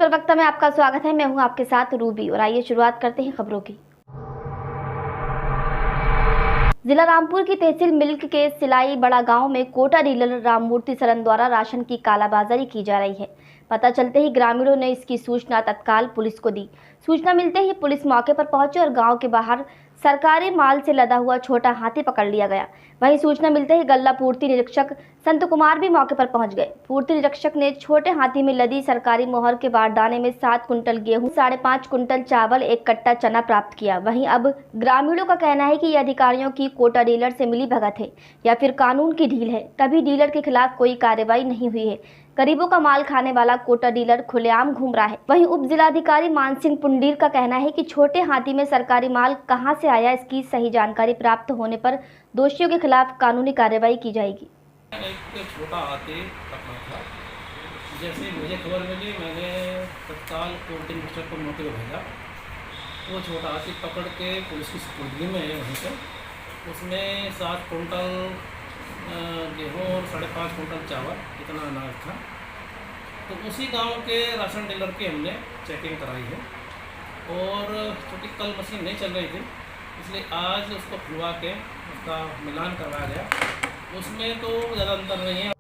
प्रवक्ता में आपका स्वागत है। मैं हूं आपके साथ रूबी और आइए शुरुआत करते हैं खबरों की। जिला रामपुर की तहसील मिल्क के सिलाई बड़ा गांव में कोटा डीलर राममूर्ति सरन द्वारा राशन की कालाबाजारी की जा रही है। पता चलते ही ग्रामीणों ने इसकी सूचना तत्काल पुलिस को दी। सूचना मिलते ही पुलिस मौके पर पहुंची और गांव के बाहर सरकारी माल से लदा हुआ छोटा हाथी पकड़ लिया गया। वहीं सूचना मिलते ही गल्ला पूर्ति निरीक्षक संत कुमार भी मौके पर पहुंच गए। पूर्ति निरीक्षक ने छोटे हाथी में लदी सरकारी मोहर के बारदाने में 7 कुंटल गेहूं, 5.5 कुंटल चावल, 1 कट्टा चना प्राप्त किया। वहीं अब ग्रामीणों का कहना है कि ये अधिकारियों की कोटा डीलर से मिली भगत है या फिर कानून की ढील है, तभी डीलर के खिलाफ कोई कार्रवाई नहीं हुई है। गरीबों का माल खाने वाला कोटा डीलर खुलेआम घूम रहा है। वहीं उप जिलाधिकारी मानसिंह पुंडीर का कहना है कि छोटे हाथी में सरकारी माल कहां से आया, इसकी सही जानकारी प्राप्त होने पर दोषियों के खिलाफ कानूनी कार्रवाई की जाएगी। एक छोटा हाथी पकड़ा था। जैसे मुझे खबर मिली, मैंने तत्काल कोर्ट इंस्पेक्टर को मौके पर भेजा। वो छोटा हाथी पकड़ के पुलिस की सुपुर्दगी में है। वहीं पर उसमें 7 कुंटल गेहूँ और 5.5 कुंटल चावल, इतना अनाज था। तो उसी गांव के राशन डीलर की हमने चेकिंग कराई है और क्योंकि कल मशीन नहीं चल रही थी, इसलिए आज उसको खुलवा के उसका मिलान करवाया गया। उसमें तो ज़्यादा अंतर नहीं है।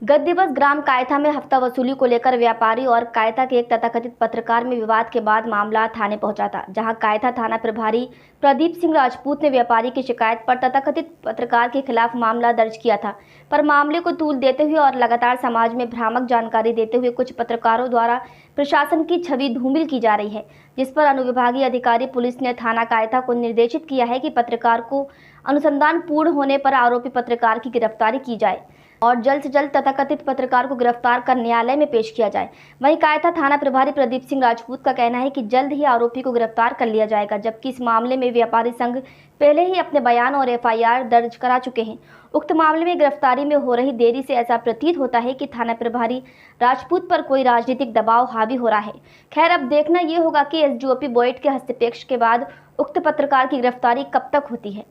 गत दिवस ग्राम कायथा में हफ्ता वसूली को लेकर व्यापारी और कायथा के एक तथाकथित पत्रकार में विवाद के बाद मामला थाने पहुंचा था, जहां कायथा थाना प्रभारी प्रदीप सिंह राजपूत ने व्यापारी की शिकायत पर तथाकथित पत्रकार के खिलाफ मामला दर्ज किया था। पर मामले को तूल देते हुए और लगातार समाज में भ्रामक जानकारी देते हुए कुछ पत्रकारों द्वारा प्रशासन की छवि धूमिल की जा रही है, जिस पर अनुविभागीय अधिकारी पुलिस ने थाना कायथा को निर्देशित किया है कि पत्रकार को अनुसंधान पूर्ण होने पर आरोपी पत्रकार की गिरफ्तारी की जाए और जल्द से जल्द तथाकथित पत्रकार को गिरफ्तार कर न्यायालय में पेश किया जाए। वहीं कायथा थाना प्रभारी प्रदीप सिंह राजपूत का कहना है कि जल्द ही आरोपी को गिरफ्तार कर लिया जाएगा, जबकि इस मामले में व्यापारी संघ पहले ही अपने बयान और FIR दर्ज करा चुके हैं। उक्त मामले में गिरफ्तारी में हो रही देरी से ऐसा प्रतीत होता है कि थाना प्रभारी राजपूत पर कोई राजनीतिक दबाव हावी हो रहा है। खैर, अब देखना ये होगा कि SGOP बोइट के हस्तक्षेप के बाद उक्त पत्रकार की गिरफ्तारी कब तक होती है।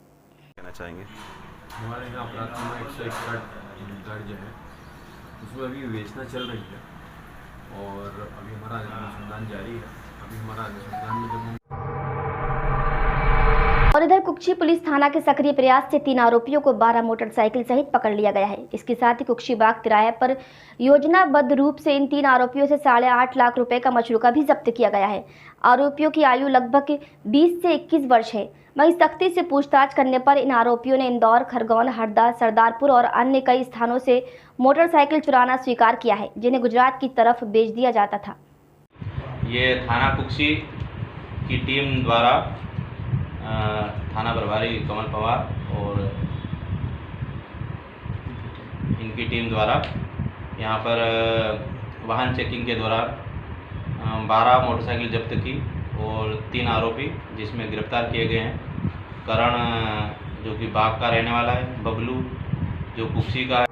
हमारे यहाँ अपराध में 161 दर्ज है, उसमें अभी विवेचना चल रही है और अभी हमारा अनुसंधान जारी है। अभी हमारा अनुसंधान में जब और इधर कुक्षी पुलिस थाना के सक्रिय प्रयास से 3 आरोपियों को 12 मोटरसाइकिल सहित पकड़ लिया गया है। इसके साथ ही कुक्षी बाग तिराहे पर योजनाबद्ध रूप से इन 3 आरोपियों से 8.5 लाख रुपए का मशरूका भी जब्त किया गया है। आरोपियों की आयु लगभग 20 से 21 वर्ष है। वहीं सख्ती से पूछताछ करने पर इन आरोपियों ने इंदौर, खरगोन, हरदा, सरदारपुर और अन्य कई स्थानों से मोटरसाइकिल चुराना स्वीकार किया है, जिन्हें गुजरात की तरफ बेच दिया जाता था। ये थाना कुक्षी की टीम द्वारा थाना प्रभारी कमल पवार और इनकी टीम द्वारा यहाँ पर वाहन चेकिंग के दौरान 12 मोटरसाइकिल जब्त की और 3 आरोपी जिसमें गिरफ्तार किए गए हैं। करण जो कि बाग का रहने वाला है, बबलू जो कुक्षी का है।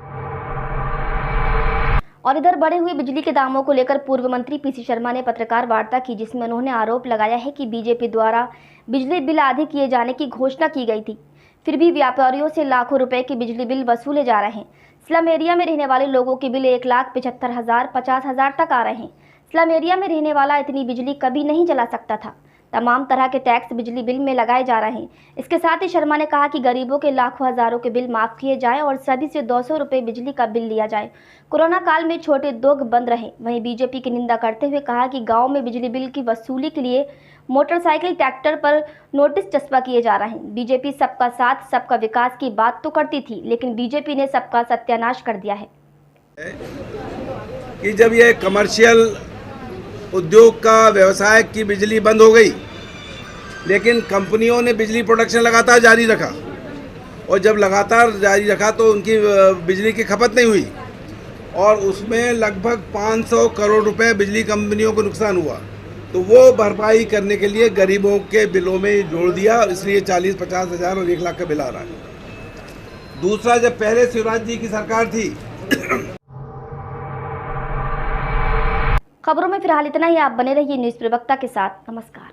और इधर बढ़े हुए बिजली के दामों को लेकर पूर्व मंत्री PC शर्मा ने पत्रकार वार्ता की, जिसमें उन्होंने आरोप लगाया है कि बीजेपी द्वारा बिजली बिल आधे किए जाने की घोषणा की गई थी, फिर भी व्यापारियों से लाखों रुपए के बिजली बिल वसूले जा रहे हैं। स्लम एरिया में रहने वाले लोगों के बिल 1,75,000 50,000 तक आ रहे हैं। स्लम एरिया में रहने वाला इतनी बिजली कभी नहीं चला सकता था। तमाम तरह के टैक्स बिजली बिल में लगाए जा रहे हैं। इसके साथ ही शर्मा ने कहा कि गरीबों के लाखों हजारों के बिल माफ किए जाएं और सभी से 200 रुपये बिजली का बिल लिया जाए। कोरोना काल में छोटे उद्योग बंद रहे। वहीं बीजेपी की निंदा करते हुए कहा कि गांव में बिजली बिल की वसूली के लिए मोटरसाइकिल ट्रैक्टर पर नोटिस चस्पा किए जा रहे हैं। बीजेपी सबका साथ सबका विकास की बात तो करती थी, लेकिन बीजेपी ने सबका सत्यानाश कर दिया है कि जब ये कमर्शियल उद्योग का व्यवसाय की बिजली बंद हो गई, लेकिन कंपनियों ने बिजली प्रोडक्शन लगातार जारी रखा और जब लगातार जारी रखा तो उनकी बिजली की खपत नहीं हुई और उसमें लगभग 500 करोड़ रुपए बिजली कंपनियों को नुकसान हुआ। तो वो भरपाई करने के लिए गरीबों के बिलों में जोड़ दिया, इसलिए 40-50 हज़ार और 1 लाख का बिल आ रहा है। दूसरा, जब पहले शिवराज जी की सरकार थी। खबरों में फिलहाल इतना ही। आप बने रहिए न्यूज़ प्रवक्ता के साथ। नमस्कार।